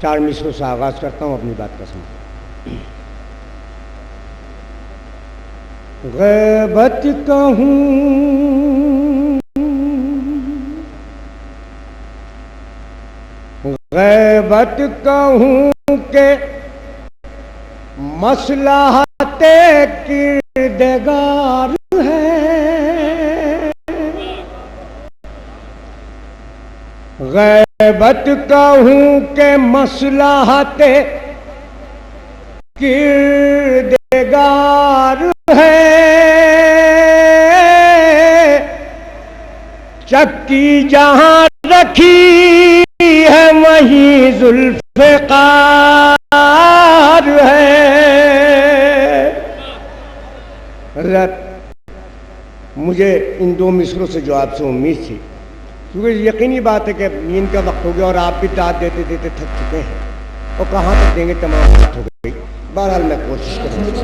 चार मिसरों से आगाज करता हूं अपनी बात का समझ। गैबत कहूं गैबत कहूं के मसलहते किरदगार है, गैबत कहूं के मसलहते किरदगार है, चक्की जहां रखी है वहीं जुल्फ़िकार है। मुझे इन दो मिसरों से जो आपसे उम्मीद थी, क्योंकि यकीनी बात है कि नींद का वक्त हो गया और आप भी दाद देते देते थक चुके हैं और कहाँ तक देंगे, तमाम बात हो गई। बहरहाल मैं कोशिश करूँगा।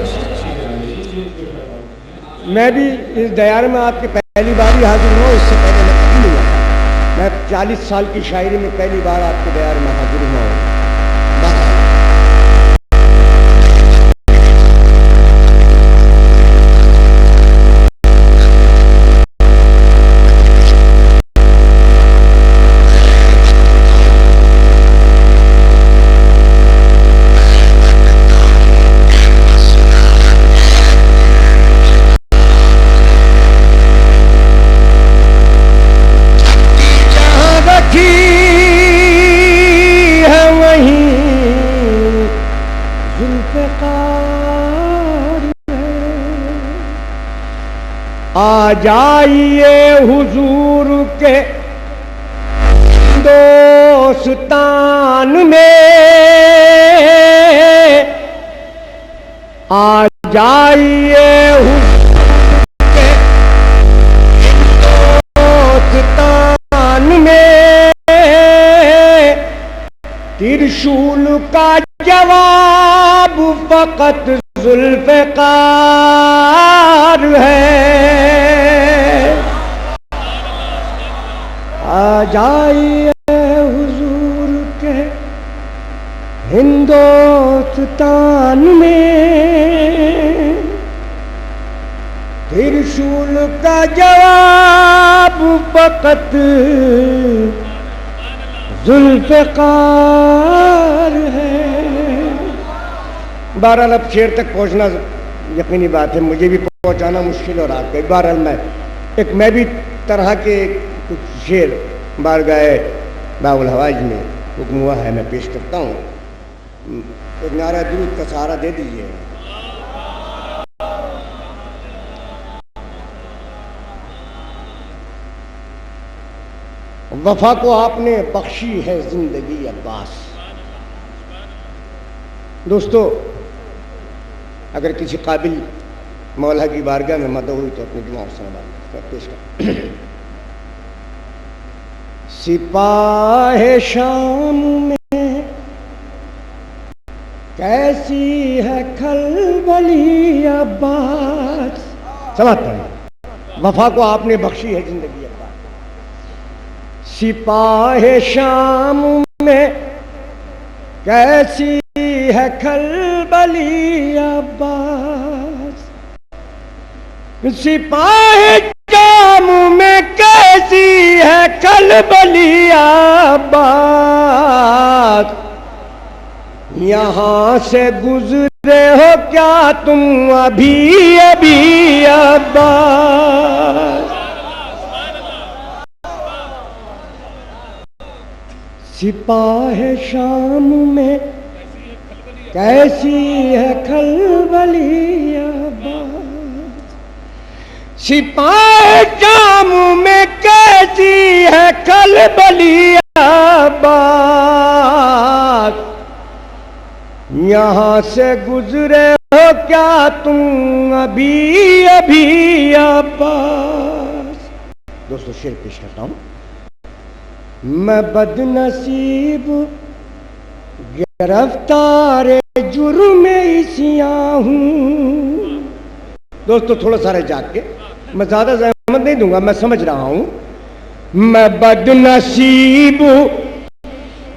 मैं भी इस दयार में आपकी पहली बार ही हाजिर हुआ, इससे पहले मैं कभी नहीं आया। मैं 40 साल की शायरी में पहली बार आपके दयार में हाजिर हुआ हूँ। आ जाइए हुजूर के दोस्तान में, आ जाइए हुजूर के दोस्तान में, त्रिशूल का जवाब फकत जुल्फ़िकार है। आ जाइए हुजूर के हिंदुस्तान में, त्रिशूल का जवाब फकत जुल्फ़िकार है। बहरहाल अब शेर तक पहुंचना यकीनी बात है, मुझे भी पहुंचाना मुश्किल और आपका। बहरहाल मैं भी तरह के कुछ शेर बारगाह बाबुल हवाज में हुक्म हुआ है, मैं पेश करता हूँ। एक नारा दुरूद का सहारा दे दीजिए। वफा को आपने बख्शी है जिंदगी अब्बास। दोस्तों, अगर किसी काबिल मौला की बारगाह में मदद हुई तो अपनी दुआओं से पेश कर। सिपाहे शाम में कैसी है खलबली अब्बास। समझ पड़े, वफा को आपने बख्शी है जिंदगी अब्बास। सिपाहे शाम में कैसी है खलबली अब्बास, सिपाही जाम में कैसी है खलबली अब्बास। यहाँ से गुजरे हो क्या तुम अभी अभी अब्बास। सिपाही शाम में कैसी है खलबली अब्बास, सिपाही जाम में कैसी है खलबली अब्बास। यहाँ से गुजरे हो क्या तुम अभी अभी अब्बास। दोस्तों, शेर पेश करता हूँ। मैं बदनसीब गिरफ्तार जुर्म इसियां हूँ। दोस्तों, थोड़ा सारे जाग के, मैं ज्यादा ज़हमत नहीं दूंगा, मैं समझ रहा हूं। मैं बदनसीब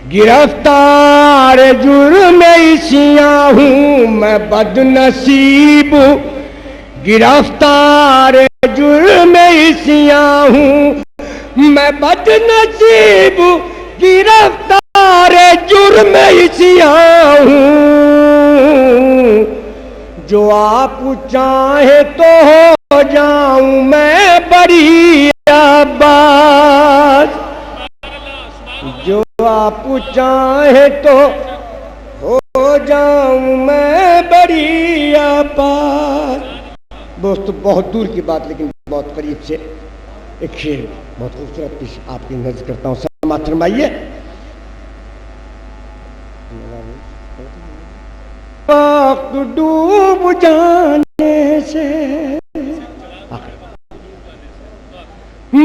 गिरफ्तार जुर्म इसिया हूँ मैं बदनसीब, गिरफ्तार जुर्म इसिया हूँ मैं बदनसीब, गिरफ्तार जुर्म इसिया हूँ। जो आप चाहे तो हो जाऊं मैं बरी अब्बास, जो आप चाहे तो हो जाऊं मैं बरी अब्बास। दोस्तों बहुत दूर की बात लेकिन बहुत करीब से एक शेर बहुत खूबसूरत पेश आपकी नजर करता हूँ, समाअत फरमाइए। वक्त डूब जाने से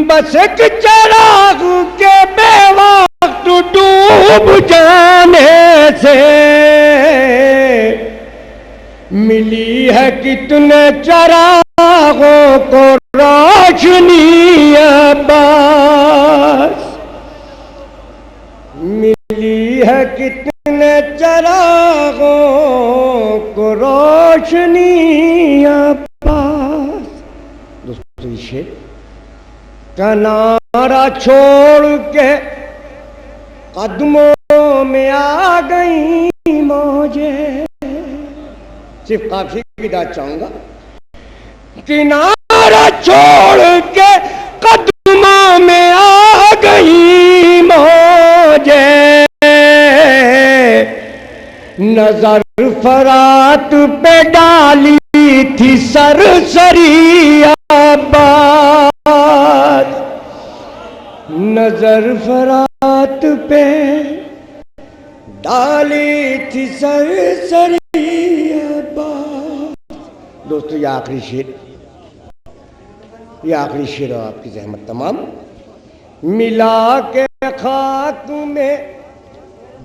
बस एक चिराग के बेवक्त डूब जाने से मिली है कितने चिरागों को रोशनी अब्बास, मिली है कितने चिरागों को रोशनी अब्बास। दोस्तों ये शेर किनारा छोड़ के कदमों में आ गई मौजें, सिर्फ काफी की दाद चाहूंगा। किनारा छोड़ के कदमों में आ गई मौजें, नजर फरात पे डाली थी सरसरी अब्बास, नजर फरात पे डाली थी सरसरी अब्बास। दोस्तों ये आखिरी शेर, ये आखिरी शेर है आपकी जहमत तमाम। मिला के खाक में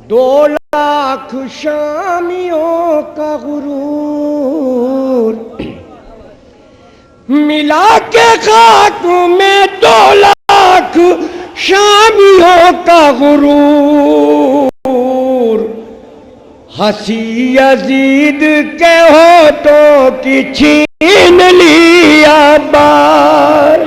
2 लाख शामियों का गुरूर, मिला के खाक में 2 लाख शामियों का गुरूर, हंसी यजीद के होठों की छीन ली अब्बास,